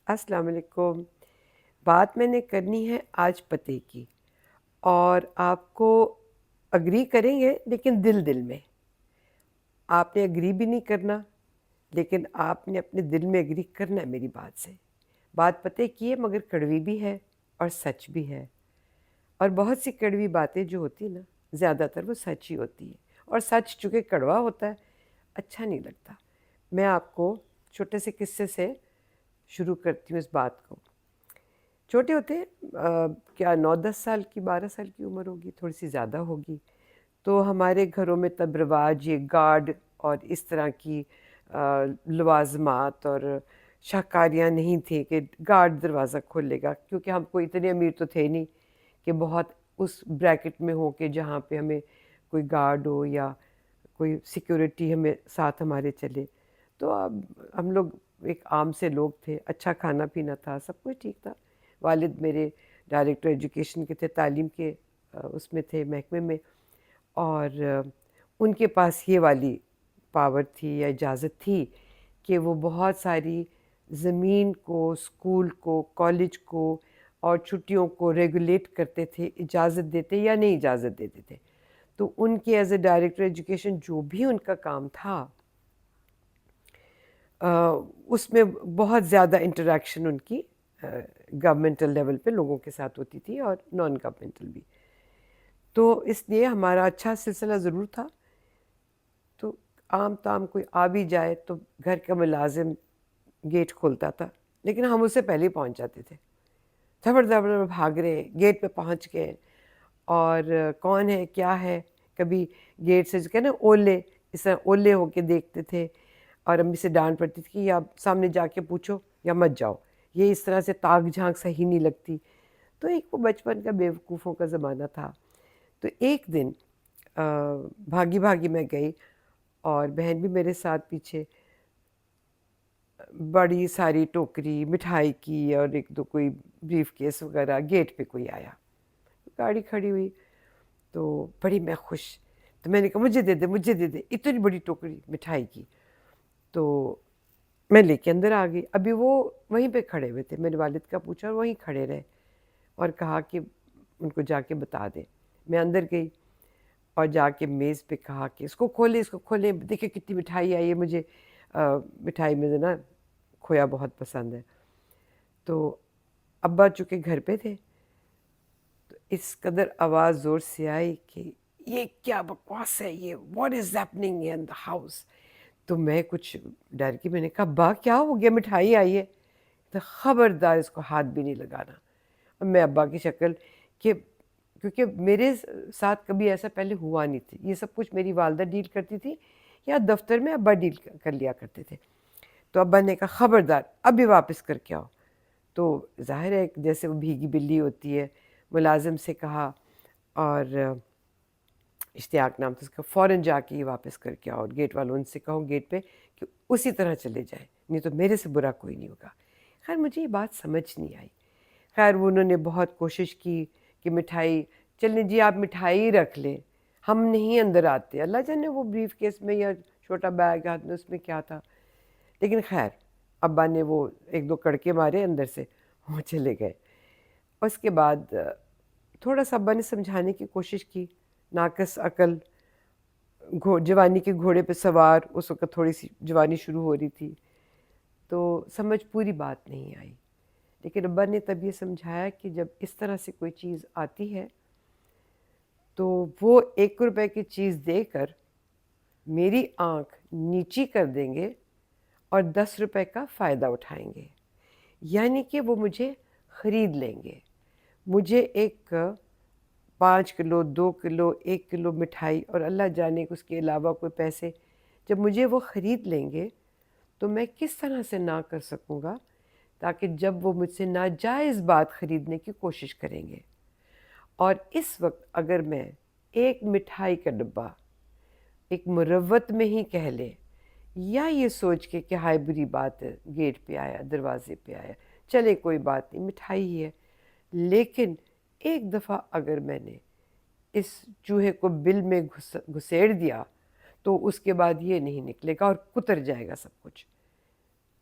السلام علیکم۔ بات میں نے کرنی ہے آج پتے کی، اور آپ کو اگری کریں گے لیکن دل دل میں۔ آپ نے اگری بھی نہیں کرنا، لیکن آپ نے اپنے دل میں اگری کرنا ہے میری بات سے۔ بات پتے کی ہے مگر کڑوی بھی ہے اور سچ بھی ہے، اور بہت سی کڑوی باتیں جو ہوتی ہیں نا، زیادہ تر وہ سچ ہی ہوتی ہے، اور سچ چونکہ کڑوا ہوتا ہے اچھا نہیں لگتا۔ میں آپ کو چھوٹے سے قصے سے شروع کرتی ہوں اس بات کو۔ چھوٹے ہوتے کیا 9-10 سال کی 12 سال کی عمر ہوگی، تھوڑی سی زیادہ ہوگی، تو ہمارے گھروں میں تب رواج یہ گارڈ اور اس طرح کی لوازمات اور شاہکاریاں نہیں تھیں کہ گارڈ دروازہ کھولے گا، کیونکہ ہم کوئی اتنے امیر تو تھے نہیں کہ بہت اس بریکٹ میں ہو کہ جہاں پہ ہمیں کوئی گارڈ ہو یا کوئی سیکیورٹی ہمیں ساتھ ہمارے چلے۔ تو اب ہم لوگ ایک عام سے لوگ تھے، اچھا کھانا پینا تھا، سب کچھ ٹھیک تھا۔ والد میرے ڈائریکٹر ایجوکیشن کے تھے، تعلیم کے اس میں تھے، محکمے میں، اور ان کے پاس یہ والی پاور تھی یا اجازت تھی کہ وہ بہت ساری زمین کو، اسکول کو، کالج کو اور چھٹیوں کو ریگولیٹ کرتے تھے، اجازت دیتے یا نہیں اجازت دیتے تھے۔ تو ان کے ایز اے ڈائریکٹر ایجوکیشن جو بھی ان کا کام تھا، اس میں بہت زیادہ انٹریکشن ان کی گورنمنٹل لیول پہ لوگوں کے ساتھ ہوتی تھی اور نان گورنمنٹل بھی۔ تو اس لیے ہمارا اچھا سلسلہ ضرور تھا۔ تو عام طام کوئی آ بھی جائے تو گھر کا ملازم گیٹ کھولتا تھا، لیکن ہم اس سے پہلے ہی پہنچ جاتے تھے، دھبڑ دھبڑ بھاگ رہے گیٹ پہ پہنچ گئے، اور کون ہے کیا ہے، کبھی گیٹ سے جو کہ نا اولے، اس طرح اولے ہو کے دیکھتے تھے، اور امی سے ڈانٹ پڑتی تھی کہ یا سامنے جا کے پوچھو یا مت جاؤ، یہ اس طرح سے تاک جھانک صحیح نہیں لگتی۔ تو ایک وہ بچپن کا بیوقوفوں کا زمانہ تھا۔ تو ایک دن بھاگی بھاگی میں گئی، اور بہن بھی میرے ساتھ پیچھے، بڑی ساری ٹوکری مٹھائی کی اور ایک دو کوئی بریف کیس وغیرہ، گیٹ پہ کوئی آیا، گاڑی کھڑی ہوئی، تو بڑی میں خوش، تو میں نے کہا مجھے دے دے مجھے دے دے، اتنی بڑی ٹوکری مٹھائی کی۔ تو میں لے کے اندر آ گئی، ابھی وہ وہیں پہ کھڑے ہوئے تھے، میرے والد کا پوچھا اور وہیں کھڑے رہے، اور کہا کہ ان کو جا کے بتا دیں۔ میں اندر گئی اور جا کے میز پہ کہا کہ اس کو کھولیں اس کو کھولیں، دیکھیں کتنی مٹھائی آئی ہے، مجھے مٹھائی میں نا کھویا بہت پسند ہے۔ تو ابا چونکہ گھر پہ تھے، تو اس قدر آواز زور سے آئی کہ یہ کیا بکواس ہے، یہ what is happening in the house. تو میں کچھ ڈر کی، میں نے کہا ابا کیا ہو گیا، مٹھائی آئی ہے۔ تو خبردار اس کو ہاتھ بھی نہیں لگانا۔ اور میں ابا کی شکل کہ کیونکہ میرے ساتھ کبھی ایسا پہلے ہوا نہیں تھی، یہ سب کچھ میری والدہ ڈیل کرتی تھی یا دفتر میں ابا ڈیل کر لیا کرتے تھے۔ تو ابا نے کہا خبردار ابھی واپس کر کے آؤ۔ تو ظاہر ہے جیسے وہ بھیگی بلی ہوتی ہے، ملازم سے کہا، اور اشتیاق نام تھا اس کا، فوراً جا کے یہ واپس کر کے آؤ، اور گیٹ والوں ان سے کہو گیٹ پہ کہ اسی طرح چلے جائیں، نہیں تو میرے سے برا کوئی نہیں ہوگا۔ خیر مجھے یہ بات سمجھ نہیں آئی۔ خیر وہ انہوں نے بہت کوشش کی کہ مٹھائی، چلیں جی آپ مٹھائی رکھ لیں، ہم نہیں اندر آتے۔ اللہ جانے وہ بریف کیس میں یا چھوٹا بیگ ہاتھ میں اس میں کیا تھا، لیکن خیر ابا نے وہ ایک دو کڑکے مارے اندر سے، وہ چلے گئے۔ اس کے بعد تھوڑا سا ابا نے سمجھانے کی کوشش کی، ناقص عقل، جوانی کے گھوڑے پہ سوار، اس وقت تھوڑی سی جوانی شروع ہو رہی تھی، تو سمجھ پوری بات نہیں آئی۔ لیکن ابا نے تب یہ سمجھایا کہ جب اس طرح سے کوئی چیز آتی ہے تو وہ 1 روپے کی چیز دے کر میری آنکھ نیچی کر دیں گے اور 10 روپے کا فائدہ اٹھائیں گے، یعنی کہ وہ مجھے خرید لیں گے۔ مجھے ایک 5 کلو 2 کلو 1 کلو مٹھائی اور اللہ جانے اس کے علاوہ کوئی پیسے جب مجھے وہ خرید لیں گے تو میں کس طرح سے نہ کر سکوں گا، تاکہ جب وہ مجھ سے ناجائز بات خریدنے کی کوشش کریں گے، اور اس وقت اگر میں ایک مٹھائی کا ڈبہ ایک مروت میں ہی کہہ لے، یا یہ سوچ کے کہ ہائے بری بات ہے، گیٹ پہ آیا دروازے پہ آیا، چلے کوئی بات نہیں مٹھائی ہی ہے، لیکن ایک دفعہ اگر میں نے اس چوہے کو بل میں گھسیڑ دیا تو اس کے بعد یہ نہیں نکلے گا اور کتر جائے گا سب کچھ۔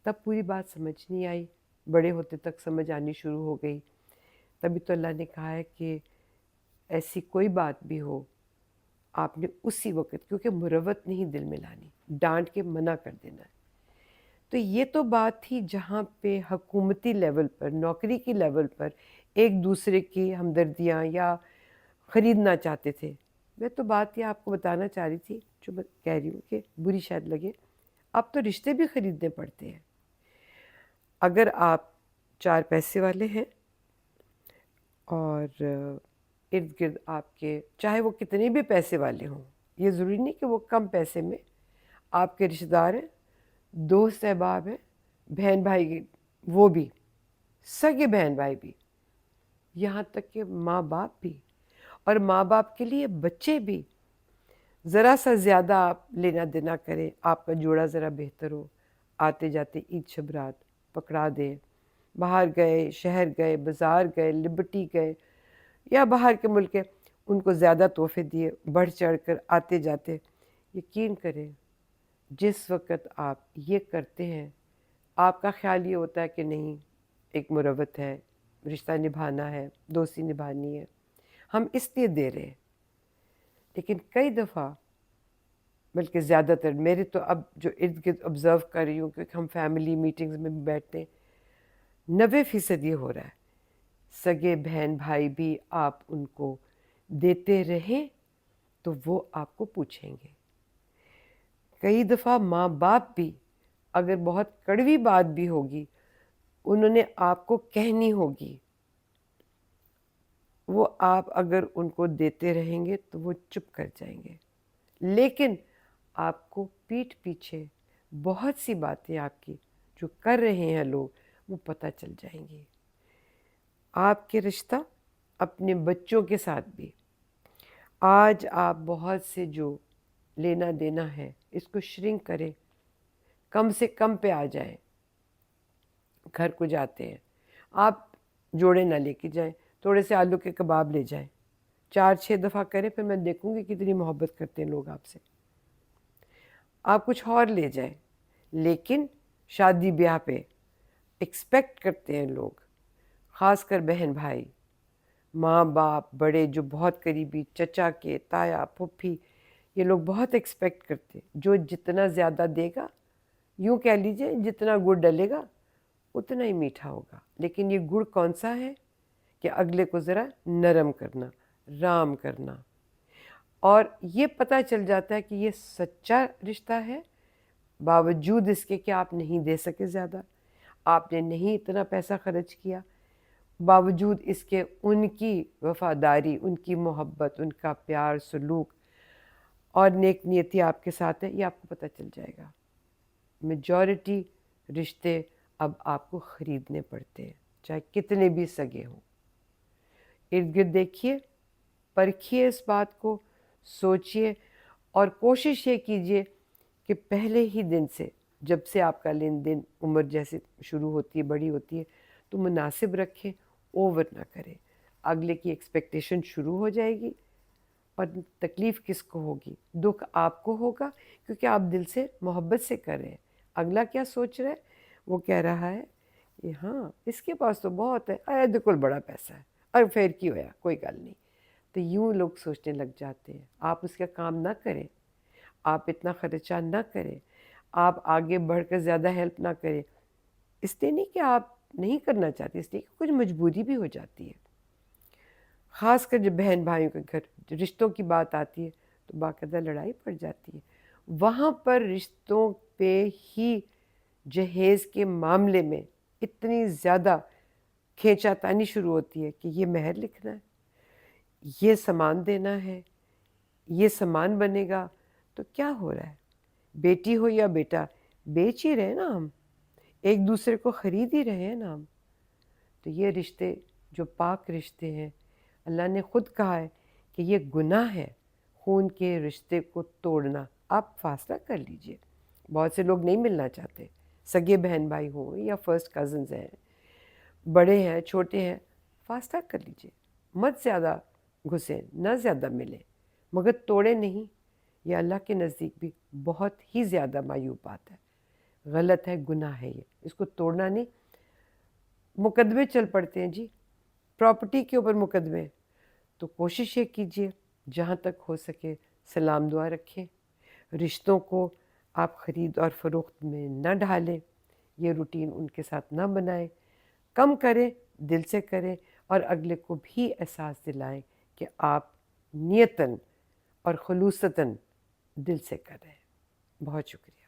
تب پوری بات سمجھ نہیں آئی، بڑے ہوتے تک سمجھ آنی شروع ہو گئی. تبھی تو اللہ نے کہا ہے کہ ایسی کوئی بات بھی ہو آپ نے اسی وقت، کیونکہ مروت نہیں دل میں لانی، ڈانٹ کے منع کر دینا ہے. تو یہ تو بات تھی جہاں پہ حکومتی لیول پر، نوکری کی لیول پر ایک دوسرے کی ہمدردیاں یا خریدنا چاہتے تھے. میں تو بات یہ آپ کو بتانا چاہ رہی تھی جو میں کہہ رہی ہوں کہ بری شاید لگے، اب تو رشتے بھی خریدنے پڑتے ہیں. اگر آپ 4 پیسے والے ہیں اور ارد گرد آپ کے چاہے وہ کتنے بھی پیسے والے ہوں، یہ ضروری نہیں کہ وہ کم پیسے میں آپ کے رشتہ دار ہیں، دوست احباب ہیں، بہن بھائی، وہ بھی سگے بہن بھائی بھی، یہاں تک کہ ماں باپ بھی، اور ماں باپ کے لیے بچے بھی. ذرا سا زیادہ آپ لینا دینا کریں، آپ کا جوڑا ذرا بہتر ہو، آتے جاتے عید شبرات پکڑا دیں، باہر گئے، شہر گئے، بازار گئے، لبرٹی گئے یا باہر کے ملک کے، ان کو زیادہ تحفے دیے، بڑھ چڑھ کر آتے جاتے. یقین کریں جس وقت آپ یہ کرتے ہیں آپ کا خیال یہ ہوتا ہے کہ نہیں، ایک مروت ہے، رشتہ نبھانا ہے، دوستی نبھانی ہے، ہم اس لیے دے رہے ہیں. لیکن کئی دفعہ، بلکہ زیادہ تر میرے تو اب جو ارد گرد آبزرو کر رہی ہوں، کیونکہ ہم فیملی میٹنگز میں بھی بیٹھتے ہیں، 90% یہ ہو رہا ہے سگے بہن بھائی بھی آپ ان کو دیتے رہیں تو وہ آپ کو پوچھیں گے. کئی دفعہ ماں باپ بھی اگر بہت کڑوی بات بھی ہوگی انہوں نے آپ کو کہنی ہوگی، وہ آپ اگر ان کو دیتے رہیں گے تو وہ چپ کر جائیں گے. لیکن آپ کو پیٹھ پیچھے بہت سی باتیں آپ کی جو کر رہے ہیں لوگ وہ پتہ چل جائیں گی. آپ کے رشتہ اپنے بچوں کے ساتھ بھی، آج آپ بہت سے جو لینا دینا ہے اس کو شرنک کریں، کم سے کم پہ آ جائیں. گھر کو جاتے ہیں آپ جوڑے نہ لے کے جائیں، تھوڑے سے آلو کے کباب لے جائیں، 4-6 دفعہ کریں، پھر میں دیکھوں گی کتنی محبت کرتے ہیں لوگ آپ سے. آپ کچھ اور لے جائیں، لیکن شادی بیاہ پہ ایکسپیکٹ کرتے ہیں لوگ، خاص کر بہن بھائی، ماں باپ، بڑے جو بہت قریبی، چچا کے، تایا، پھپھی، یہ لوگ بہت ایکسپیکٹ کرتے ہیں. جو جتنا زیادہ دے گا، یوں کہہ لیجئے جتنا گڑ ڈلے گا اتنا ہی میٹھا ہوگا. لیکن یہ گڑ کون سا ہے کہ اگلے کو ذرا نرم کرنا، رام کرنا. اور یہ پتہ چل جاتا ہے کہ یہ سچا رشتہ ہے باوجود اس کے کہ آپ نہیں دے سکے زیادہ، آپ نے نہیں اتنا پیسہ خرچ کیا، باوجود اس کے ان کی وفاداری، ان کی محبت، ان کا پیار، سلوک اور نیک نیتی آپ کے ساتھ ہے. یہ آپ کو پتہ چل جائے گا. میجورٹی رشتے اب آپ کو خریدنے پڑتے ہیں، چاہے کتنے بھی سگے ہوں. ارد گرد دیکھیے، پرکھیے اس بات کو، سوچئے اور کوشش یہ کیجئے کہ پہلے ہی دن سے، جب سے آپ کا لین دین عمر جیسے شروع ہوتی ہے، بڑی ہوتی ہے، تو مناسب رکھیں، اوور نہ کریں. اگلے کی ایکسپیکٹیشن شروع ہو جائے گی اور تکلیف کس کو ہوگی؟ دکھ آپ کو ہوگا، کیونکہ آپ دل سے محبت سے کر رہے ہیں. اگلا کیا سوچ رہا ہے؟ وہ کہہ رہا ہے کہ ہاں اس کے پاس تو بہت ہے، ارے بالکل بڑا پیسہ ہے، اور پھر کی ہویا، کوئی گل نہیں. تو یوں لوگ سوچنے لگ جاتے ہیں. آپ اس کا کام نہ کریں، آپ اتنا خرچہ نہ کریں، آپ آگے بڑھ کر زیادہ ہیلپ نہ کریں. اس لیے نہیں کہ آپ نہیں کرنا چاہتے، اس لیے کہ کچھ مجبوری بھی ہو جاتی ہے. خاص کر جب بہن بھائیوں کے گھر رشتوں کی بات آتی ہے تو باقاعدہ لڑائی پڑ جاتی ہے. وہاں پر رشتوں پہ ہی جہیز کے معاملے میں اتنی زیادہ کھینچا تانی شروع ہوتی ہے کہ یہ مہر لکھنا ہے، یہ سامان دینا ہے، یہ سامان بنے گا. تو کیا ہو رہا ہے؟ بیٹی ہو یا بیٹا، بیچ ہی رہے نا ہم، ایک دوسرے کو خرید ہی رہے ہیں نا ہم. تو یہ رشتے جو پاک رشتے ہیں، اللہ نے خود کہا ہے کہ یہ گناہ ہے خون کے رشتے کو توڑنا. آپ فاصلہ کر لیجئے. بہت سے لوگ نہیں ملنا چاہتے، سگے بہن بھائی ہوں یا فرسٹ کزنز ہیں، بڑے ہیں، چھوٹے ہیں، فاصلہ کر لیجئے. مت زیادہ گھسیں، نہ زیادہ ملیں، مگر توڑے نہیں. یہ اللہ کے نزدیک بھی بہت ہی زیادہ معیوب بات ہے، غلط ہے، گناہ ہے. یہ اس کو توڑنا نہیں، مقدمے چل پڑتے ہیں جی، پراپرٹی کے اوپر مقدمے. تو کوشش یہ کیجیے جہاں تک ہو سکے سلام دعا رکھیں، رشتوں کو آپ خرید اور فروخت میں نہ ڈھالیں، یہ روٹین ان کے ساتھ نہ بنائیں، کم کریں، دل سے کریں، اور اگلے کو بھی احساس دلائیں کہ آپ نیتاً اور خلوصتاً دل سے کر رہے ہیں. بہت شکریہ.